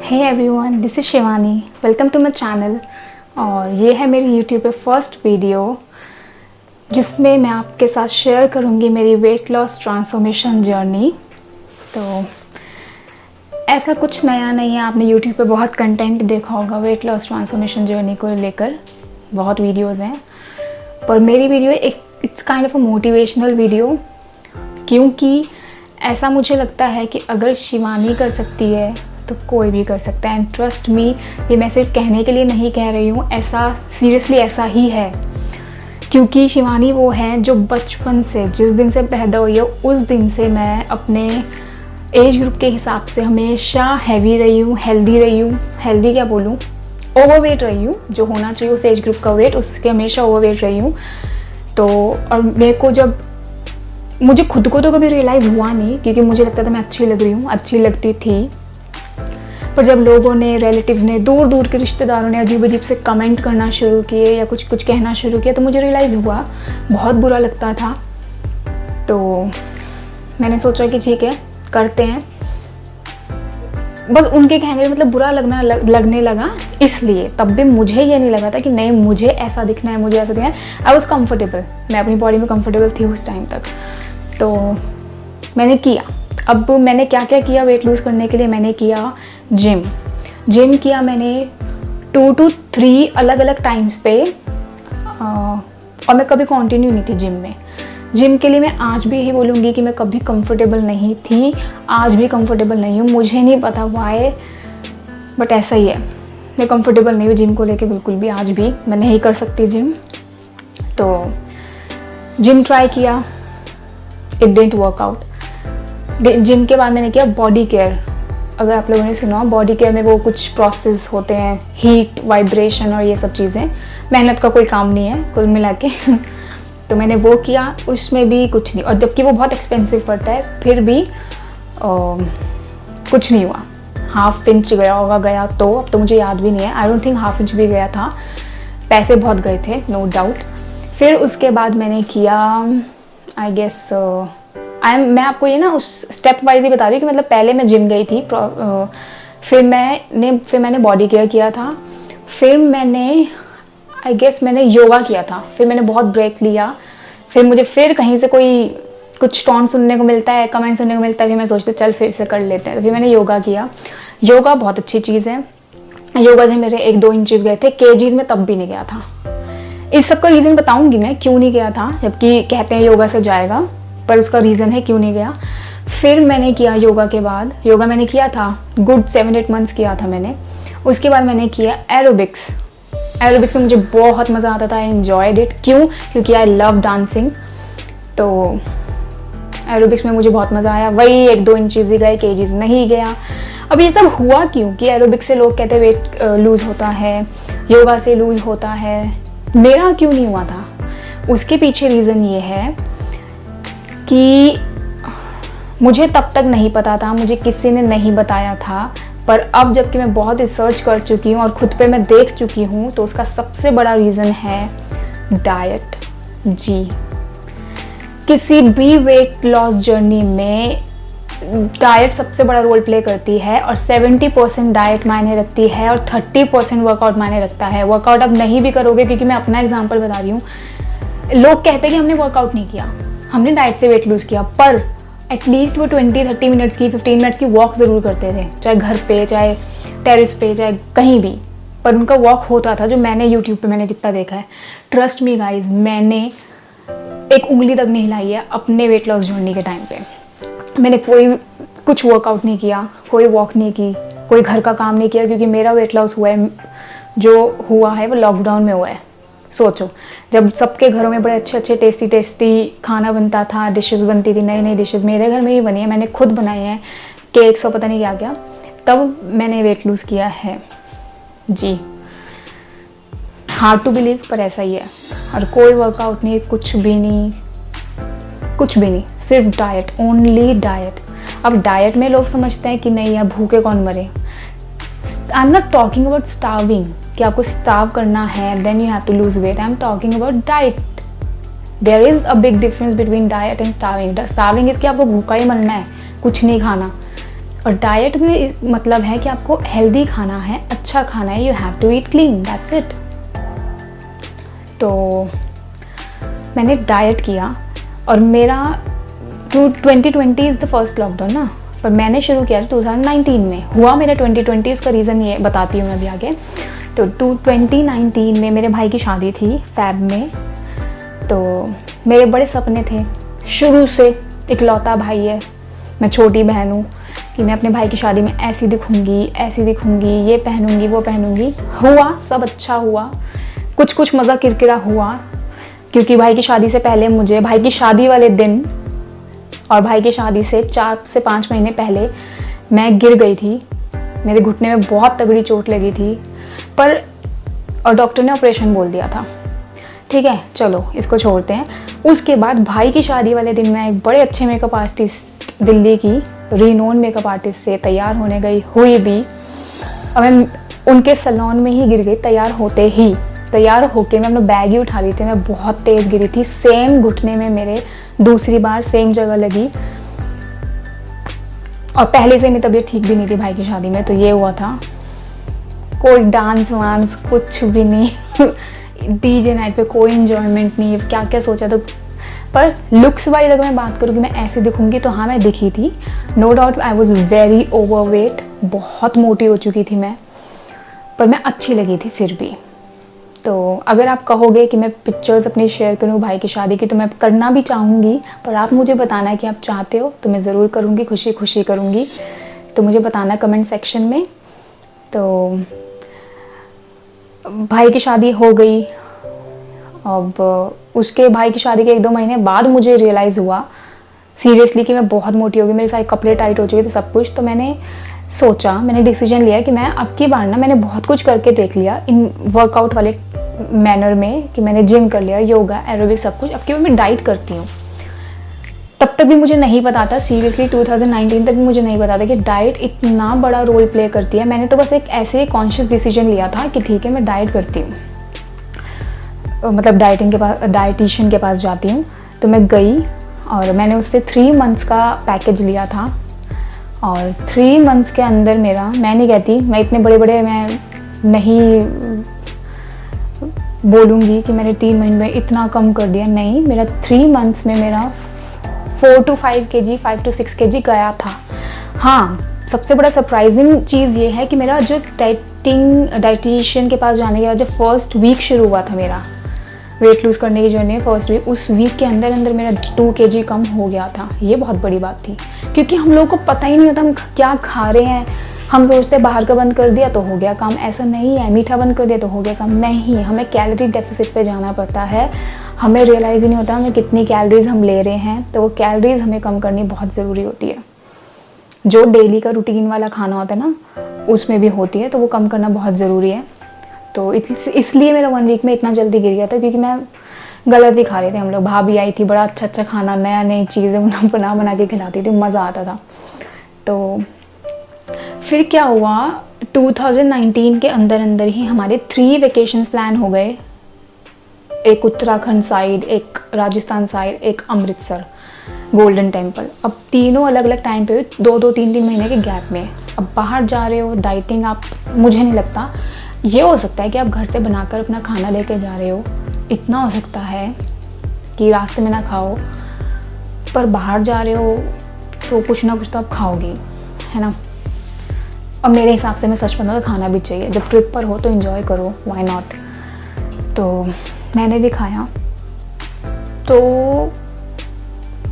Hey everyone, this is Shivani. Welcome to my channel. और ये है मेरी यूट्यूब पे फर्स्ट वीडियो जिसमें मैं आपके साथ शेयर करूँगी मेरी वेट लॉस ट्रांसफॉर्मेशन जर्नी। तो ऐसा कुछ नया नहीं है, आपने यूट्यूब पे बहुत कंटेंट देखा होगा वेट लॉस ट्रांसफॉर्मेशन जर्नी को लेकर, बहुत वीडियोज़ हैं। पर मेरी video it's kind of a motivational video, क्योंकि ऐसा मुझे लगता है कि अगर शिवानी कर सकती है तो कोई भी कर सकता है। एंड ट्रस्ट मी, ये मैं सिर्फ कहने के लिए नहीं कह रही हूँ, ऐसा सीरियसली ऐसा ही है। क्योंकि शिवानी वो है जो बचपन से, जिस दिन से पैदा हुई है उस दिन से मैं अपने एज ग्रुप के हिसाब से हमेशा हैवी रही हूँ, हेल्दी रही हूँ। हेल्दी क्या बोलूँ, ओवरवेट रही हूँ, जो होना चाहिए उस एज ग्रुप का वेट, उसके हमेशा ओवरवेट रही हूँ। तो और मेरे को जब मुझे खुद को तो कभी रियलाइज़ हुआ नहीं, क्योंकि मुझे लगता था मैं अच्छी लग रही हूँ, अच्छी लगती थी। पर जब लोगों ने, रिलेटिव्स ने, दूर दूर के रिश्तेदारों ने अजीब अजीब से कमेंट करना शुरू किए या कुछ कुछ कहना शुरू किया, तो मुझे रियलाइज़ हुआ, बहुत बुरा लगता था। तो मैंने सोचा कि ठीक है, करते हैं। बस उनके कहने में मतलब बुरा लगने लगा, इसलिए तब भी मुझे ये नहीं लगा था कि नहीं मुझे ऐसा दिखना है, मुझे ऐसा दिखना है। आई वॉज कम्फर्टेबल, मैं अपनी बॉडी में कम्फर्टेबल थी उस टाइम तक। तो मैंने किया। अब मैंने क्या क्या किया वेट लूज़ करने के लिए, मैंने किया जिम किया मैंने 2 to 3 अलग अलग टाइम्स पे। और मैं कभी कंटिन्यू नहीं थी जिम में। जिम के लिए मैं आज भी यही बोलूँगी कि मैं कभी कंफर्टेबल नहीं थी, आज भी कंफर्टेबल नहीं हूँ। मुझे नहीं पता व्हाई, बट ऐसा ही है, मैं कंफर्टेबल नहीं हूँ जिम को लेके बिल्कुल भी। आज भी मैं नहीं कर सकती जिम। तो जिम ट्राई किया, it didn't work out. Gym के बाद मैंने किया बॉडी केयर। अगर आप लोगों ने सुना, बॉडी केयर में वो कुछ प्रोसेस होते हैं, हीट, वाइब्रेशन और ये सब चीज़ें। मेहनत का कोई काम नहीं है कुल मिला के। तो मैंने वो किया, उसमें भी कुछ नहीं। और जबकि वो बहुत एक्सपेंसिव पड़ता है, फिर भी कुछ नहीं हुआ। ½ इंच गया होगा, गया तो, अब तो मुझे याद भी नहीं है। आई डोंट थिंक ½ इंच भी गया था। पैसे बहुत गए थे, नो डाउट। फिर उसके बाद मैंने किया, आई गेस मैं आपको ये ना उस स्टेप वाइज ही बता रही हूँ कि मतलब पहले मैं जिम गई थी, फिर मैंने बॉडी केयर किया था, फिर मैंने आई गेस मैंने योगा किया था, फिर मैंने बहुत ब्रेक लिया। फिर मुझे फिर कहीं से कोई कुछ टॉन सुनने को मिलता है, कमेंट सुनने को मिलता है, फिर मैं सोचती चल फिर से कर लेते हैं। तो फिर मैंने योगा किया। योगा बहुत अच्छी चीज़ है। योगा से मेरे 1-2 इंचेस गए थे, केजीज में तब भी नहीं गया था। इस सब का रीज़न बताऊँगी मैं क्यों नहीं गया था, जबकि कहते हैं योगा से जाएगा, पर उसका रीज़न है क्यों नहीं गया। फिर मैंने किया योगा के बाद, योगा मैंने किया था गुड 7-8 मंथ्स किया था मैंने। उसके बाद मैंने किया एरोबिक्स। एरोबिक्स में मुझे बहुत मज़ा आता था, आई एन्जॉयड इट। क्यों? क्योंकि आई लव डांसिंग। तो एरोबिक्स में मुझे बहुत मज़ा आया। वही 1-2 इंचेस ही गए, केजीज नहीं गया। अब ये सब हुआ क्यों कि एरोबिक्स से लोग कहते हैं वेट लूज़ होता है, योगा से लूज़ होता है, मेरा क्यों नहीं हुआ था? उसके पीछे रीज़न ये है कि मुझे तब तक नहीं पता था, मुझे किसी ने नहीं बताया था। पर अब जबकि मैं बहुत रिसर्च कर चुकी हूँ और खुद पे मैं देख चुकी हूँ, तो उसका सबसे बड़ा रीज़न है डाइट। जी, किसी भी वेट लॉस जर्नी में डाइट सबसे बड़ा रोल प्ले करती है। और 70% डाइट मायने रखती है और 30% वर्कआउट मायने रखता है। वर्कआउट अब नहीं भी करोगे, क्योंकि मैं अपना एग्जांपल बता रही हूँ। लोग कहते हैं कि हमने वर्कआउट नहीं किया, हमने डाइट से वेट लूज़ किया, पर एटलीस्ट वो 20-30 मिनट्स की, 15 मिनट्स की वॉक ज़रूर करते थे, चाहे घर पे, चाहे टेरेस पे, चाहे कहीं भी, पर उनका वॉक होता था। जो मैंने यूट्यूब पे मैंने जितना देखा है, ट्रस्ट मी गाइज, मैंने एक उंगली तक नहीं हिलाई है अपने वेट लॉस जर्नी के टाइम पे। मैंने कुछ वर्कआउट नहीं किया, कोई वॉक नहीं की, कोई घर का काम नहीं किया, क्योंकि मेरा वेट लॉस हुआ है, जो हुआ है वो लॉकडाउन में हुआ है। सोचो, जब सबके घरों में बड़े अच्छे टेस्टी खाना बनता था, डिशेस बनती थी, नई नई डिशेस मेरे घर में भी बनी है, मैंने खुद बनाए हैं, केक्स और पता नहीं क्या क्या, तब मैंने वेट लूज़ किया है। जी, हार्ड टू बिलीव, पर ऐसा ही है। और कोई वर्कआउट नहीं, कुछ भी नहीं, सिर्फ डाइट, ओनली डाइट। अब डाइट में लोग समझते हैं कि नहीं यार भूखे कौन मरे। I am not talking about starving, कि आपको स्टार्व करना है then you have to lose weight. I am talking about diet. There is a big difference between diet and starving. Starving is कि आपको भूखा ही मरना है, कुछ नहीं खाना। और डाइट में मतलब है कि आपको हेल्दी खाना है, अच्छा खाना है, you have to eat clean, that's it. तो मैंने डाइट किया और मेरा 2020 इज़ द फर्स्ट लॉकडाउन ना, पर मैंने शुरू किया 2019 में। हुआ मेरा 2020, उसका रीज़न ये बताती हूँ मैं अभी आगे। तो 2019 में मेरे भाई की शादी थी फ़ैब में। तो मेरे बड़े सपने थे शुरू से, इकलौता भाई है, मैं छोटी बहन हूँ, कि मैं अपने भाई की शादी में ऐसी दिखूँगी, ये पहनूँगी, वो पहनूँगी। हुआ, सब अच्छा हुआ, कुछ मज़ा किरकिरा हुआ, क्योंकि भाई की शादी से पहले मुझे, भाई की शादी वाले दिन और भाई की शादी से 4 से 5 महीने पहले मैं गिर गई थी। मेरे घुटने में बहुत तगड़ी चोट लगी थी, पर और डॉक्टर ने ऑपरेशन बोल दिया था। ठीक है, चलो इसको छोड़ते हैं। उसके बाद भाई की शादी वाले दिन मैं एक बड़े अच्छे मेकअप आर्टिस्ट, दिल्ली की रीनोन मेकअप आर्टिस्ट से तैयार होने गई, हुई भी, और मैं उनके सैलून में ही गिर गई। तैयार होके मैं अपना बैग ही उठा रही थी, मैं बहुत तेज़ गिरी थी। सेम घुटने में मेरे दूसरी बार सेम जगह लगी, और पहले से मेरी तबीयत ठीक भी नहीं थी भाई की शादी में। तो ये हुआ था, कोई डांस वांस कुछ भी नहीं डीजे नाइट पे कोई इन्जॉयमेंट नहीं, क्या क्या सोचा था। पर लुक्स वाइज अगर मैं बात करूँ कि मैं ऐसे दिखूँगी, तो हाँ मैं दिखी थी, no doubt. I was very overweight, बहुत मोटी हो चुकी थी मैं, पर मैं अच्छी लगी थी फिर भी। तो अगर आप कहोगे कि मैं पिक्चर्स अपनी शेयर करूँ भाई की शादी की, तो मैं करना भी चाहूँगी, पर आप मुझे बताना है कि आप चाहते हो, तो मैं ज़रूर करूँगी, खुशी खुशी करूँगी। तो मुझे बताना कमेंट सेक्शन में। तो भाई की शादी हो गई। अब उसके भाई की शादी के 1-2 महीने बाद मुझे रियलाइज़ हुआ सीरियसली कि मैं बहुत मोटी हो गई, मेरे सारे कपड़े टाइट हो चुके थे, सब कुछ। तो मैंने डिसीजन लिया कि मैं अब की बार ना, मैंने बहुत कुछ करके देख लिया इन वर्कआउट वाले मैनर में, कि मैंने जिम कर लिया, योगा, एरोबिक, सब कुछ। अब की बार मैं डाइट करती हूँ। तब तक भी मुझे नहीं पता था, सीरियसली 2019 तक भी मुझे नहीं पता था कि डाइट इतना बड़ा रोल प्ले करती है। मैंने तो बस एक ऐसे कॉन्शियस डिसीजन लिया था कि ठीक है मैं डाइट करती हूँ, मतलब डाइटिशियन के पास जाती हूँ। तो मैं गई और मैंने उससे 3 मंथ्स का पैकेज लिया था, और 3 मंथ्स के अंदर मेरा, मैं नहीं कहती, मैं इतने बड़े मैं नहीं बोलूँगी कि मैंने 3 महीने में इतना कम कर दिया, नहीं। मेरा 3 मंथ्स में मेरा 4 to 5 kg, 5 to 6 kg गया था। हाँ, सबसे बड़ा सरप्राइजिंग चीज़ ये है कि मेरा जो डाइटिशियन के पास जाने के बाद जो फर्स्ट वीक शुरू हुआ था मेरा वेट लूज़ करने की जर्नी, फर्स्ट वीक, उस वीक के अंदर मेरा 2 kg कम हो गया था। ये बहुत बड़ी बात थी, क्योंकि हम लोगों को पता ही नहीं होता हम क्या खा रहे हैं। हम सोचते हैं बाहर का बंद कर दिया तो हो गया काम, ऐसा नहीं है। मीठा बंद कर दिया तो हो गया काम, नहीं। हमें कैलोरी डेफिसिट पे जाना पड़ता है, हमें रियलाइज़ ही नहीं होता हमें कितनी कैलोरीज हम ले रहे हैं। तो वो कैलोरीज हमें कम करनी बहुत ज़रूरी होती है। जो डेली का रूटीन वाला खाना होता है ना, उसमें भी होती है, तो वो कम करना बहुत ज़रूरी है। तो इसलिए मेरा 1 वीक में इतना जल्दी गिर गया था, क्योंकि मैं गलत ही खा रहे थे। हम लोग, भाभी आई थी, बड़ा अच्छा खाना, नई चीज़ें बना के खिलाती थी, मज़ा आता था। तो फिर क्या हुआ, 2019 के अंदर ही हमारे 3 वेकेशंस प्लान हो गए। एक उत्तराखंड साइड, एक राजस्थान साइड, एक अमृतसर गोल्डन टेम्पल। अब तीनों अलग अलग टाइम पे 2-2, 3-3 महीने के गैप में। अब बाहर जा रहे हो, डाइटिंग, आप, मुझे नहीं लगता, ये हो सकता है कि आप घर से बनाकर अपना खाना लेके जा रहे हो, इतना हो सकता है कि रास्ते में ना खाओ, पर बाहर जा रहे हो तो कुछ ना कुछ तो आप खाओगे, है ना। और मेरे हिसाब से, मैं सच बताऊँ तो खाना भी चाहिए, जब ट्रिप पर हो तो एंजॉय करो, व्हाई नॉट। तो मैंने भी खाया। तो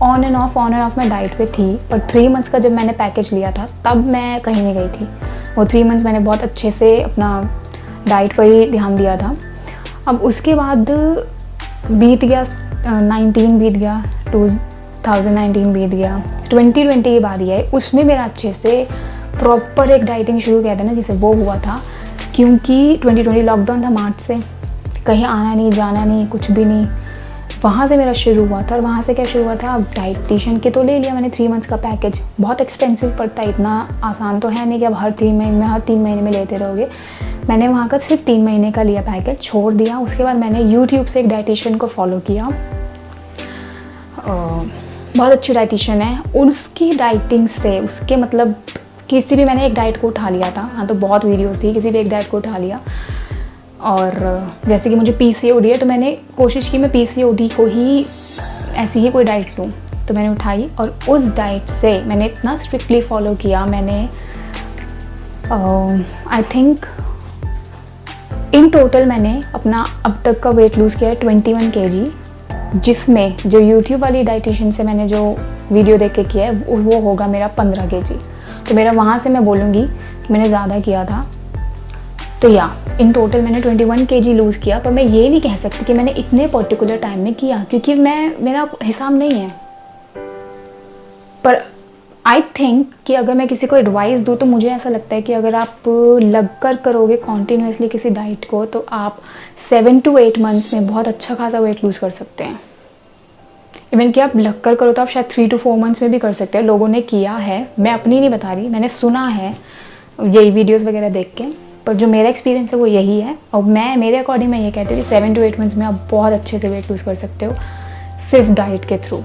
ऑन एंड ऑफ मैं डाइट पे थी, पर 3 मंथ्स का जब मैंने पैकेज लिया था तब मैं कहीं नहीं गई थी। वो 3 मंथ्स मैंने बहुत अच्छे से अपना डाइट पर ही ध्यान दिया था। अब उसके बाद बीत गया 19 बीत गया, 2019 बीत गया, 2020 की बारी है। उसमें मेरा अच्छे से प्रॉपर एक डाइटिंग शुरू किया था ना, जिसे वो हुआ था, क्योंकि 2020 लॉकडाउन था मार्च से, कहीं आना नहीं, जाना नहीं, कुछ भी नहीं। वहाँ से मेरा शुरू हुआ था। और वहाँ से क्या शुरू हुआ था, अब डाइटिशियन के तो ले लिया मैंने 3 मंथ्स का पैकेज, बहुत एक्सपेंसिव पड़ता है, इतना आसान तो है नहीं कि अब हर 3 महीने में लेते रहोगे। मैंने वहाँ का सिर्फ 3 महीने का लिया पैकेज, छोड़ दिया। उसके बाद मैंने यूट्यूब से एक डाइटिशियन को फॉलो किया, बहुत अच्छी डाइटिशियन है। उसकी डाइटिंग से, उसके मतलब किसी भी मैंने एक डाइट को उठा लिया था, हाँ तो बहुत वीडियोस थी, किसी भी एक डाइट को उठा लिया। और जैसे कि मुझे पीसीओडी है तो मैंने कोशिश की मैं पीसीओडी को ही ऐसी ही कोई डाइट लूँ, तो मैंने उठाई और उस डाइट से मैंने इतना स्ट्रिक्टली फॉलो किया। मैंने आई थिंक इन टोटल मैंने अपना अब तक का वेट लूज़ किया है 21 kg, जिसमें जो यूट्यूब वाली डाइटिशियन से मैंने जो वीडियो देख के किया है वो होगा मेरा 15 kg। तो मेरा वहाँ से मैं बोलूँगी कि मैंने ज़्यादा किया था। तो या इन टोटल मैंने 21 kg लूज़ किया, पर मैं ये नहीं कह सकती कि मैंने इतने पर्टिकुलर टाइम में किया, क्योंकि मेरा हिसाब नहीं है। पर आई थिंक कि अगर मैं किसी को एडवाइस दूँ तो मुझे ऐसा लगता है कि अगर आप लग कर करोगे कॉन्टीन्यूसली किसी डाइट को, तो आप 7 to 8 मंथ्स में बहुत अच्छा खासा वेट लूज़ कर सकते हैं। इवन कि आप लग कर करो तो आप शायद 3 to 4 मंथ्स में भी कर सकते हैं। लोगों ने किया है, मैं अपनी नहीं बता रही, मैंने सुना है यही वीडियोस वगैरह देख के, पर जो मेरा एक्सपीरियंस है वो यही है। और मेरे अकॉर्डिंग मैं ये कहती हूँ कि 7 to 8 मंथ्स में आप बहुत अच्छे से वेट लूज़ कर सकते हो सिर्फ डाइट के थ्रू।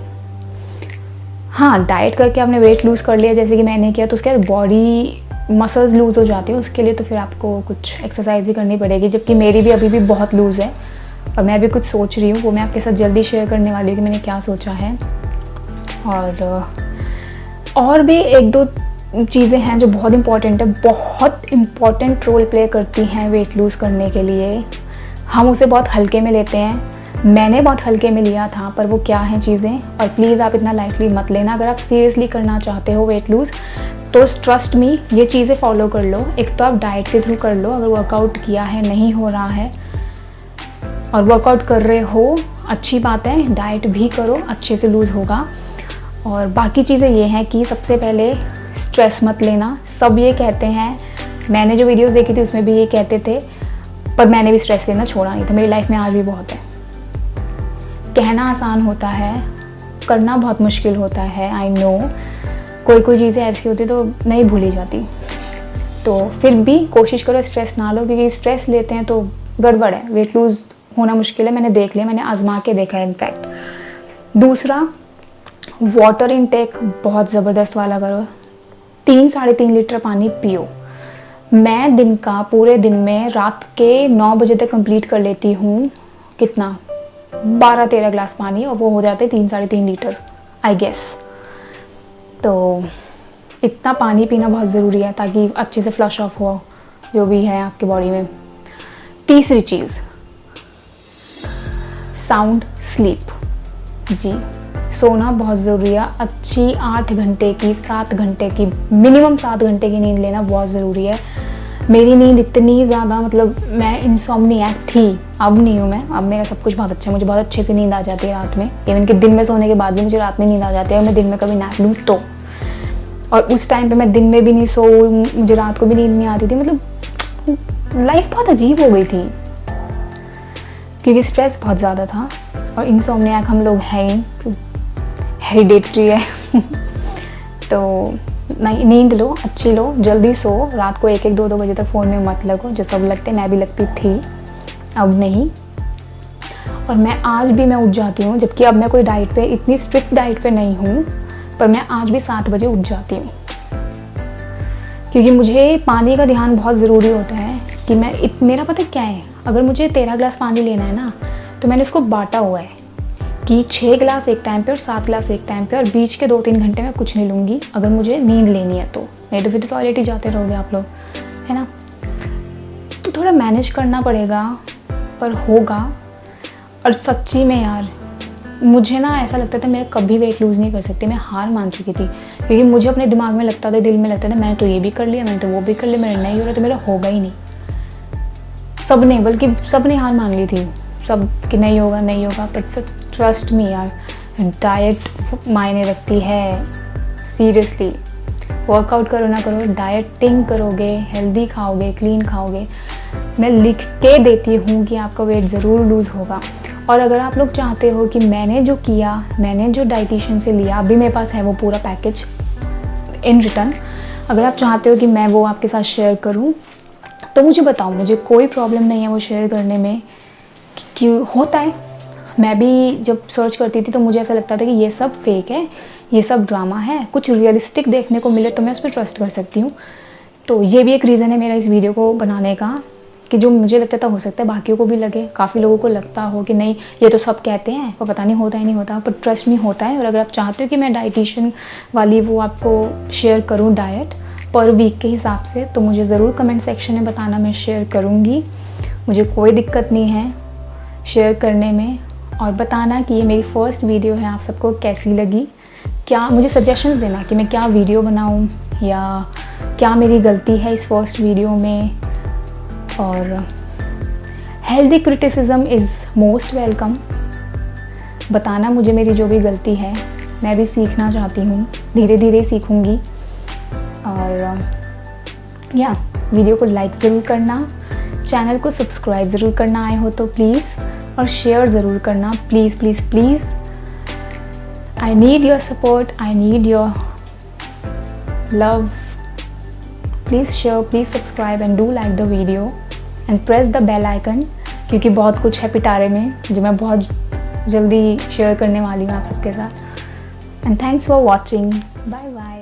हाँ, डाइट करके आपने वेट लूज़ कर लिया जैसे कि मैंने किया, तो उसके बाद बॉडी मसल्स लूज़ हो जाती है, उसके लिए तो फिर आपको कुछ एक्सरसाइज ही करनी पड़ेगी। जबकि मेरी भी अभी भी बहुत लूज़ है और मैं भी कुछ सोच रही हूँ, वो मैं आपके साथ जल्दी शेयर करने वाली हूँ कि मैंने क्या सोचा है। और भी एक दो चीज़ें हैं जो बहुत इंपॉर्टेंट है, बहुत इंपॉर्टेंट रोल प्ले करती हैं वेट लूज़ करने के लिए। हम उसे बहुत हल्के में लेते हैं, मैंने बहुत हल्के में लिया था, पर वो क्या हैं चीज़ें, और प्लीज़ आप इतना लाइटली मत लेना। अगर आप सीरियसली करना चाहते हो वेट लूज़ तो ट्रस्ट मी ये चीज़ें फॉलो कर लो। एक तो आप डाइट के थ्रू कर लो, अगर वर्कआउट किया है नहीं हो रहा है और वर्कआउट कर रहे हो अच्छी बात है, डाइट भी करो, अच्छे से लूज़ होगा। और बाकी चीज़ें ये हैं कि सबसे पहले स्ट्रेस मत लेना। सब ये कहते हैं, मैंने जो वीडियोस देखी थी उसमें भी ये कहते थे, पर मैंने भी स्ट्रेस लेना छोड़ा नहीं था। मेरी लाइफ में आज भी बहुत है। कहना आसान होता है, करना बहुत मुश्किल होता है, आई नो। कोई चीज़ें ऐसी होती तो नहीं भूली जाती, तो फिर भी कोशिश करो स्ट्रेस ना लो, क्योंकि स्ट्रेस लेते हैं तो गड़बड़ है, वेट लूज़ होना मुश्किल है। मैंने देख लिया, मैंने आजमा के देखा है इनफैक्ट। दूसरा, वाटर इनटेक बहुत ज़बरदस्त वाला करो। 3-3.5 लीटर पानी पियो। मैं दिन का पूरे दिन में रात के 9 बजे तक कंप्लीट कर लेती हूँ, कितना 12-13 ग्लास पानी, और वो हो जाते 3-3.5 लीटर आई गेस। तो इतना पानी पीना बहुत ज़रूरी है ताकि अच्छे से फ्लश ऑफ हो जो भी है आपकी बॉडी में। तीसरी चीज़, साउंड स्लीप। जी, सोना बहुत ज़रूरी है। अच्छी 8 घंटे की, 7 घंटे की, मिनिमम 7 घंटे की नींद लेना बहुत ज़रूरी है। मेरी नींद इतनी ज़्यादा, मतलब मैं इंसोम्निएक थी, अब नहीं हूँ मैं, अब मेरा सब कुछ बहुत अच्छा है। मुझे बहुत अच्छे से नींद आ जाती है रात में, इवन कि दिन में सोने के बाद भी मुझे रात में नींद आ जाती है। मैं दिन में कभी नैप लूँ तो, और उस टाइम पे मैं दिन में भी नहीं सो, मुझे रात को भी नींद नहीं आती थी। मतलब लाइफ बहुत अजीब हो गई थी, क्योंकि स्ट्रेस बहुत ज़्यादा था और इंसोम्निएक हम लोग हैं ही, हेरिडेटरी है। तो नहीं, नींद लो, अच्छी लो, जल्दी सो। रात को 1-1, 2-2 बजे तक फ़ोन में मत लगो, जो सब लगते, मैं भी लगती थी, अब नहीं। और मैं आज भी मैं उठ जाती हूँ, जबकि अब मैं कोई डाइट पे, इतनी स्ट्रिक्ट डाइट पे नहीं हूँ, पर मैं आज भी 7 बजे उठ जाती हूँ, क्योंकि मुझे पानी का ध्यान बहुत ज़रूरी होता है। कि मेरा पता क्या है, अगर मुझे 13 ग्लास पानी लेना है ना, तो मैंने उसको बांटा हुआ है कि 6 ग्लास एक टाइम पे और 7 ग्लास एक टाइम पे, और बीच के 2-3 घंटे में कुछ नहीं लूँगी अगर मुझे नींद लेनी है तो, नहीं तो फिर तो टॉयलेट ही जाते रहोगे आप लोग, है ना। तो थोड़ा मैनेज करना पड़ेगा, पर होगा। और सच्ची में यार, मुझे ना ऐसा लगता था मैं कभी वेट लूज़ नहीं कर सकती, मैं हार मान चुकी थी, क्योंकि मुझे अपने दिमाग में लगता था, दिल में लगता था, मैंने तो ये भी कर लिया, मैंने तो वो भी कर लिया, मेरा नहीं हो रहा तो मेरा होगा ही नहीं। बल्कि सब ने हार मान ली थी, सब कि नहीं होगा नहीं होगा। पर ट्रस्ट मी यार, डाइट मायने रखती है, सीरियसली। वर्कआउट करो ना करो, डाइटिंग करोगे, हेल्दी खाओगे, क्लीन खाओगे, मैं लिख के देती हूँ कि आपका वेट ज़रूर लूज़ होगा। और अगर आप लोग चाहते हो कि मैंने जो किया, मैंने जो डाइटिशियन से लिया, अभी मेरे पास है वो पूरा पैकेज इन रिटर्न, अगर आप चाहते हो कि मैं वो आपके साथ शेयर करूँ तो मुझे बताओ, मुझे कोई प्रॉब्लम नहीं है वो शेयर करने में। क्यों होता है, मैं भी जब सर्च करती थी तो मुझे ऐसा लगता था कि ये सब फेक है, ये सब ड्रामा है, कुछ रियलिस्टिक देखने को मिले तो मैं उस पर ट्रस्ट कर सकती हूँ। तो ये भी एक रीज़न है मेरा इस वीडियो को बनाने का, कि जो मुझे लगता था हो सकता है बाकियों को भी लगे, काफ़ी लोगों को लगता हो कि नहीं ये तो सब कहते हैं, पर पता नहीं होता ही नहीं होता, पर ट्रस्ट में होता है। और अगर आप चाहते हो कि मैं डाइटिशियन वाली वो आपको शेयर करूँ डाइट पर वीक के हिसाब से, तो मुझे ज़रूर कमेंट सेक्शन में बताना, मैं शेयर करूँगी। मुझे कोई दिक्कत नहीं है शेयर करने में। और बताना कि ये मेरी फ़र्स्ट वीडियो है, आप सबको कैसी लगी, क्या मुझे सजेशंस देना कि मैं क्या वीडियो बनाऊँ या क्या मेरी गलती है इस फर्स्ट वीडियो में। और healthy criticism is most welcome. बताना मुझे मेरी जो भी गलती है, मैं भी सीखना चाहती हूँ, धीरे धीरे सीखूँगी। और या वीडियो को लाइक ज़रूर करना, चैनल को सब्सक्राइब ज़रूर करना आए हो तो प्लीज़, और शेयर ज़रूर करना please please please. I need your support, I need your love. Please share, please subscribe and do like the video and press the bell icon, क्योंकि बहुत कुछ है पिटारे में जो मैं बहुत जल्दी शेयर करने वाली हूँ आप सबके साथ। And thanks for watching, bye bye.